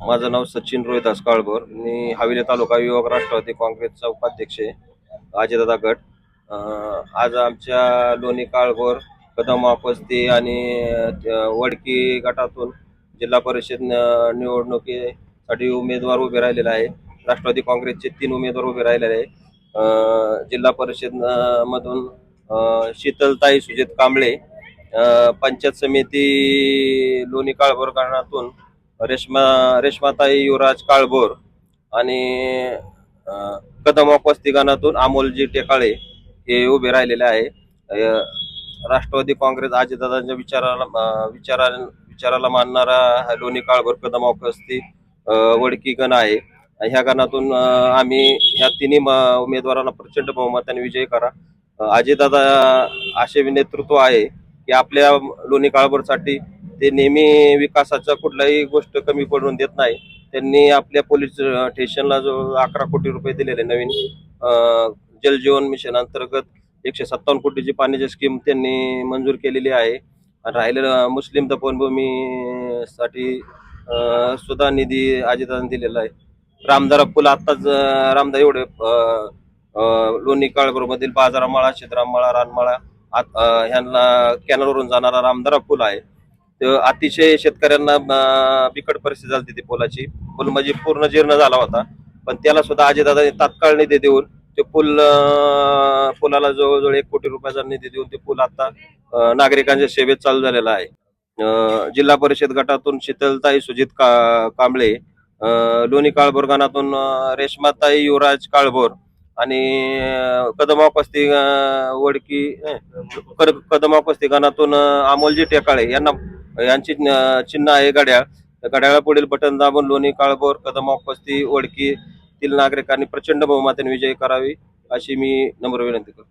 माझं नाव सचिन रोहिदास काळभोर. मी हवेली तालुका युवक राष्ट्रवादी काँग्रेसचा उपाध्यक्ष आहे, अजयदादा गट. आज आमच्या लोणी काळभोर, कदम आपस्ती आणि वडकी गटातून जिल्हा परिषद निवडणुकीसाठी उमेदवार उभे राहिलेले आहे. राष्ट्रवादी काँग्रेसचे 3 उमेदवार उभे राहिलेले आहे. जिल्हा परिषद मधून शीतलताई सुजित कांबळे, पंचायत समिती लोणी काळभोर गणातून रेश्माताई युवराज काळभोर आणि कदम उपस्थित गणातून अमोलजी टेकाळे हे उभे राहिलेले आहे. राष्ट्रवादी काँग्रेस अजितदादांच्या विचाराला मानणारा हा लोणी काळभोर कदम उपस्थित वडकी गण आहे. ह्या गणातून आम्ही ह्या तिन्ही उमेदवारांना प्रचंड बहुमताने विजयी करा. अजितदादा असे नेतृत्व आहे की आपल्या लोणी काळभोरसाठी ते नेहमी विकासाचा कुठलाही गोष्ट कमी पडून देत नाही. त्यांनी आपल्या पोलीस स्टेशनला जो 11 कोटी रुपये दिलेले नवीन जल जीवन मिशन अंतर्गत 157 कोटीची पाण्याची स्कीम त्यांनी मंजूर केलेली आहे. आणि राहिलेलं मुस्लिम दफनभूमीसाठी सुद्धा निधी अजितदादांनी दिलेला आहे. रामदारा पूल आत्ताच रामदा एवढे लोणी काळभोर मधील बाजारामाळा, शिद्रामाळा, रानमाळा ह्यांना कॅनलवरून जाणारा रामदारा पूल आहे. अतिशय शेतकऱ्यांना बिकट परिस्थिती झाली ती पुलाची. पूल म्हणजे पूर्ण जीर्ण झाला होता, पण त्याला सुद्धा अजितदादांनी तात्काळ निधी देऊन ते पुलाला जवळजवळ 1 कोटी रुपयाचा निधी देऊन ते पूल आता नागरिकांच्या सेवेत चालू झालेला आहे. जिल्हा परिषद गटातून शीतलताई सुजित कांबळे, लोणी काळभोर गणातून रेश्माताई युवराज काळभोर आणि कदमापस्ती वडकी कदमापस्ती गणातून अमोलजी टेकाळे यांची चिन्ह आहे घड्याळ. घड्याळा पुढील बटन दाबून लोणी काळभोर कदमापस्ती वडकीतील नागरिकांनी प्रचंड बहुमताने विजयी करावी अशी मी नम्र विनंती करतो.